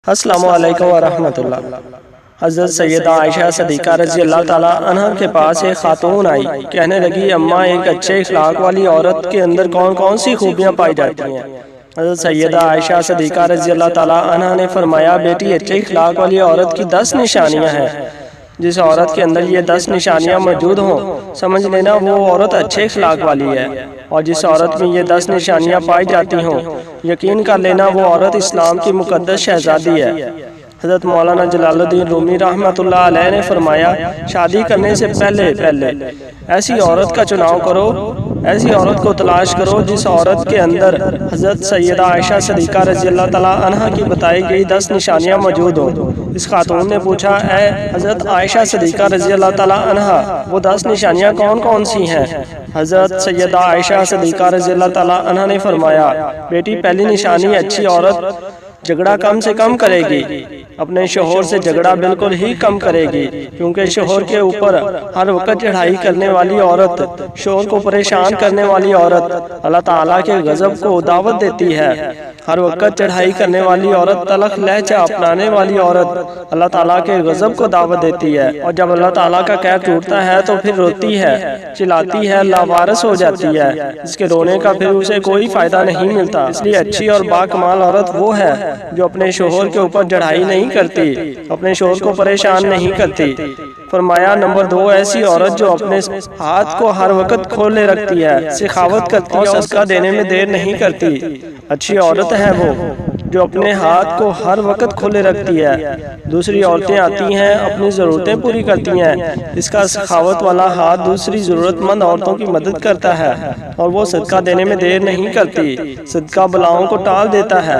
السلام علیکم ورحمۃ اللہ۔ حضرت سیدہ عائشہ صدیقہ رضی اللہ تعالیٰ عنہ کے پاس ایک خاتون آئی، کہنے لگی اماں ایک اچھے اخلاق والی عورت کے اندر کون کون سی خوبیاں پائی جاتی ہیں؟ حضرت سیدہ عائشہ صدیقہ رضی اللہ تعالیٰ عنہ نے فرمایا بیٹی اچھے اخلاق والی عورت کی 10 نشانیاں ہیں۔ جس عورت کے اندر یہ 10 نشانیاں موجود ہوں سمجھ لینا وہ عورت اچھے اخلاق والی ہے، اور جس عورت میں یہ 10 نشانیاں پائی جاتی ہوں یقین کر لینا وہ عورت اسلام کی مقدس شہزادی ہے۔ حضرت مولانا جلال الدین رومی رحمۃ اللہ علیہ نے فرمایا شادی کرنے سے پہلے ایسی عورت کا چناؤ کرو، ایسی عورت کو تلاش کرو جس عورت کے اندر حضرت سیدہ عائشہ صدیقہ رضی اللہ تعالیٰ عنہ کی بتائی گئی 10 نشانیاں موجود ہوں۔ اس خاتون نے پوچھا اے حضرت عائشہ صدیقہ رضی اللہ تعالیٰ عنہ وہ 10 نشانیاں کون کون سی ہیں؟ حضرت سیدہ عائشہ صدیقہ رضی اللہ تعالیٰ عنہ نے فرمایا بیٹی پہلی نشانی اچھی عورت جھگڑا کم سے کم کرے گی، اپنے شوہر سے جھگڑا بالکل ہی کم کرے گی، کیونکہ شوہر کے اوپر ہر وقت چڑھائی کرنے والی عورت، شوہر کو پریشان کرنے والی عورت اللہ تعالیٰ کے غضب کو دعوت دیتی ہے۔ ہر وقت چڑھائی کرنے والی عورت، تلخ لہجہ اپنانے والی عورت اللہ تعالیٰ کے غضب کو دعوت دیتی ہے، اور جب اللہ تعالیٰ کا قہر ٹوٹتا ہے تو پھر روتی ہے، چلاتی ہے، لاوارث ہو جاتی ہے، اس کے رونے کا پھر اسے کوئی فائدہ نہیں ملتا۔ اس لیے اچھی اور باکمال عورت وہ ہے جو اپنے شوہر کے اوپر چڑھائی نہیں کرتی، اپنے شوہر کو پریشان نہیں کرتی۔ فرمایا نمبر 2 ایسی عورت جو اپنے ہاتھ کو ہر وقت کھولے رکھتی ہے، سخاوت کرتی ہے اور صدقہ دینے میں دیر نہیں کرتی۔ اچھی عورت ہے وہ جو اپنے ہاتھ کو ہر وقت کھولے رکھتی ہے۔ دوسری عورتیں آتی ہیں اپنی ضرورتیں پوری کرتی ہیں، اس کا سخاوت والا ہاتھ دوسری ضرورت مند عورتوں کی مدد کرتا ہے، اور وہ صدقہ دینے میں دیر نہیں کرتی، صدقہ بلاؤں کو ٹال دیتا ہے۔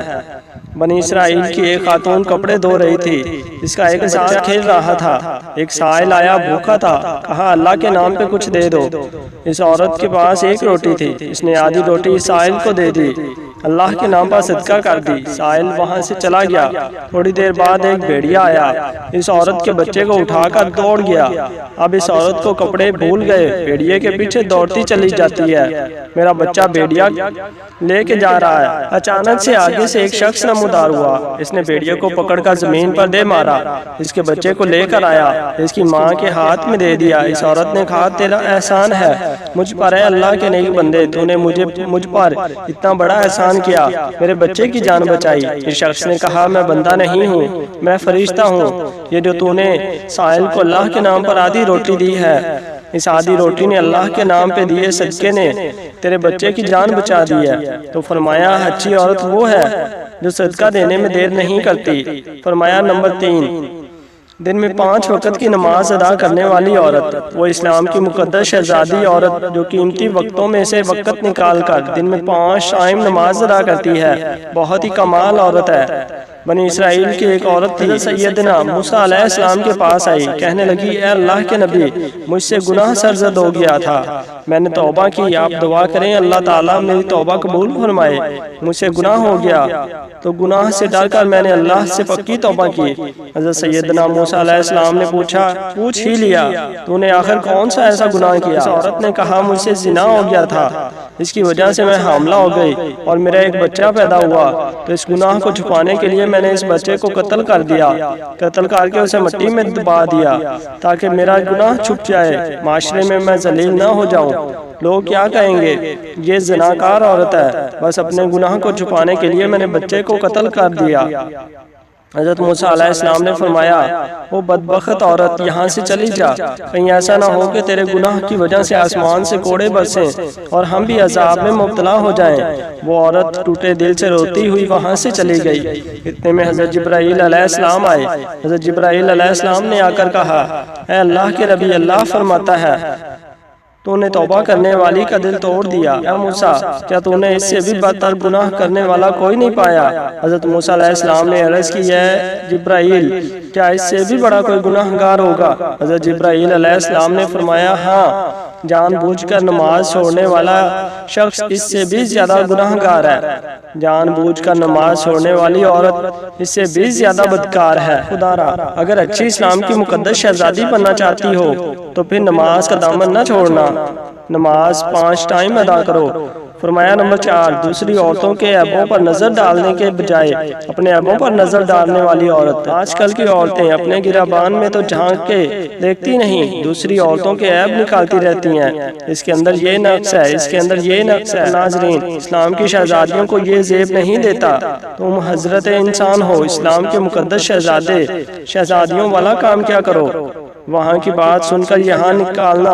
بنی اسرائیل کی ایک خاتون کپڑے دھو رہی تھی، اس کا ایک بچہ کھیل رہا تھا، ایک سائل آیا بھوکا تھا، کہا اللہ کے نام پہ کچھ دے دو۔ اس عورت کے پاس ایک روٹی تھی، اس نے آدھی روٹی سائل کو دے دی، اللہ کے نام پر صدقہ کر دی۔ سائل وہاں سے چلا گیا، تھوڑی دیر بعد ایک بھیڑیا آیا، اس عورت کے بچے کو اٹھا کر دوڑ گیا۔ اب اس عورت کو کپڑے بھول گئے، بھیڑیے کے پیچھے دوڑتی چلی جاتی ہے، میرا بچہ بھیڑیا لے کے جا رہا ہے۔ اچانک سے آگے سے ایک شخص نمودار ہوا، اس نے بھیڑیے کو پکڑ کر زمین پر دے مارا، اس کے بچے کو لے کر آیا، اس کی ماں کے ہاتھ میں دے دیا۔ اس عورت نے کہا تیرا احسان ہے مجھ پر، اے اللہ کے نیک بندے، تو نے مجھ پر اتنا بڑا احسان کیا، میرے بچے کی جان بچائی۔ اس شخص نے کہا میں بندہ نہیں ہوں، میں فرشتہ ہوں، یہ جو تو نے سائل کو اللہ کے نام پر آدھی روٹی دی ہے، اس آدھی روٹی نے اللہ کے نام پہ دیے صدقے نے تیرے بچے کی جان بچا دی ہے۔ تو فرمایا اچھی عورت وہ ہے جو صدقہ دینے میں دیر نہیں کرتی۔ فرمایا نمبر 3 دن میں 5 وقت کی نماز ادا کرنے والی عورت، وہ اسلام کی مقدس شہزادی عورت جو قیمتی وقتوں میں سے وقت نکال کر دن میں 5 ٹائم نماز ادا کرتی ہے، بہت ہی کمال عورت ہے۔ بنی اسرائیل کی ایک عورت تھی، سیدنا موسیٰ علیہ السلام کے پاس آئی، کہنے لگی اے اللہ کے نبی مجھ سے گناہ سرزد ہو گیا تھا، میں نے توبہ کی، آپ دعا کریں اللہ تعالیٰ میری توبہ قبول فرمائے، مجھ سے گناہ ہو گیا تو گناہ سے ڈر کر میں نے اللہ سے پکی توبہ کی۔ حضرت سیدنا موسیٰ علیہ السلام نے پوچھ ہی لیا تو نے آخر کون سا ایسا گناہ کیا؟ اس عورت نے کہا مجھ سے زنا ہو گیا تھا، اس کی وجہ سے میں حاملہ ہو گئی اور میرا ایک بچہ پیدا ہوا، تو اس گناہ کو چھپانے کے لیے میں نے اس بچے کو قتل کر دیا، قتل کر کے اسے مٹی میں دبا دیا تاکہ میرا گناہ چھپ جائے، معاشرے میں میں ذلیل نہ ہو جاؤں، لوگ کیا کہیں گے یہ زناکار عورت ہے، بس اپنے گناہ کو چھپانے کے لیے میں نے بچے کو قتل کر دیا۔ حضرت موسیٰ علیہ السلام نے فرمایا وہ بدبخت عورت یہاں سے چلی جا، کہیں ایسا نہ ہو کہ تیرے گناہ کی وجہ سے آسمان سے کوڑے برسیں اور ہم بھی عذاب میں مبتلا ہو جائیں۔ وہ عورت ٹوٹے دل سے روتی ہوئی وہاں سے چلی گئی۔ اتنے میں حضرت جبرائیل علیہ السلام آئے۔ حضرت جبرائیل علیہ السلام نے آ کر کہا اے اللہ کے نبی اللہ فرماتا ہے تو نے توبہ کرنے والی کا دل توڑ دیا، اے موسیٰ کیا تو نے اس سے بھی بدتر گناہ کرنے والا کوئی نہیں پایا؟ حضرت موسیٰ علیہ السلام نے عرض کی اے جبرائیل کیا اس سے بھی بڑا کوئی گناہ گار ہوگا؟ حضرت جبرائیل علیہ السلام نے فرمایا ہاں، جان بوجھ کر نماز چھوڑنے والا شخص اس سے بھی زیادہ گناہ گار ہے، جان بوجھ کر نماز چھوڑنے والی عورت اس سے بھی زیادہ بدکار ہے۔ خدا را اگر اچھی اسلام کی مقدس شہزادی بننا چاہتی ہو تو پھر نماز کا دامن نہ چھوڑنا، نماز 5 ٹائم ادا کرو، فرمایا نمبر 4، دوسری عورتوں کے عیبوں پر نظر ڈالنے کے بجائے اپنے عیبوں پر نظر ڈالنے والی عورت۔ آج کل کی عورتیں اپنے گریبان میں تو جھانک کے دیکھتی نہیں، دوسری عورتوں کے عیب نکالتی رہتی ہیں، اس کے اندر یہ نقص ہے، اس کے اندر یہ نقص ہے۔ ناظرین، اسلام کی شہزادیوں کو یہ زیب نہیں دیتا۔ تم حضرت انسان ہو، اسلام کے مقدس شہزادے، شہزادیوں والا کام کیا کرو۔ وہاں کی بات سن کر یہاں نکالنا،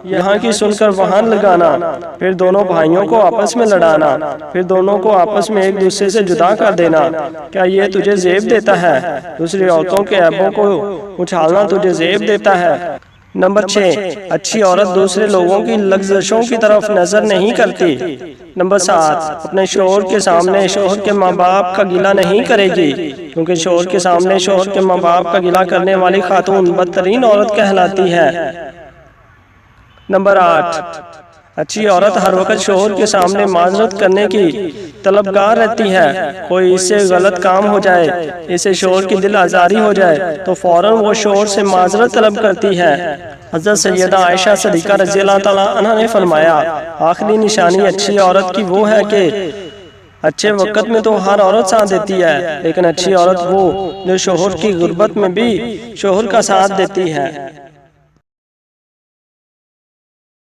یہاں کی سن کر وہاں لگانا، پھر دونوں بھائیوں کو آپس میں لڑانا، پھر دونوں کو آپس میں ایک دوسرے سے جدا کر دینا، کیا یہ تجھے زیب دیتا ہے؟ دوسری عورتوں کے عیبوں کو اچھالنا تجھے زیب دیتا ہے؟ نمبر 6، اچھی عورت دوسرے لوگوں کی لغزشوں کی طرف نظر نہیں کرتی۔ نمبر 7، اپنے شوہر کے سامنے شوہر کے ماں باپ کا گلہ نہیں کرے گی، کیونکہ شوہر کے سامنے شوہر کے ماں باپ کا گلہ کرنے والی خاتون بدترین عورت کہلاتی ہے۔ نمبر 8، اچھی عورت ہر وقت شوہر کے سامنے معذرت کرنے کی طلبگار رہتی ہے۔ کوئی اس سے غلط کام ہو جائے، اسے شوہر کی دل آزاری ہو جائے تو فوراً وہ شوہر سے معذرت طلب کرتی ہے۔ حضرت سیدہ عائشہ صدیقہ رضی اللہ تعالیٰ عنہ نے فرمایا، آخری نشانی اچھی عورت کی وہ ہے کہ اچھے وقت میں تو ہر عورت ساتھ دیتی ہے، لیکن اچھی عورت وہ جو شوہر کی غربت میں بھی شوہر کا ساتھ دیتی ہے۔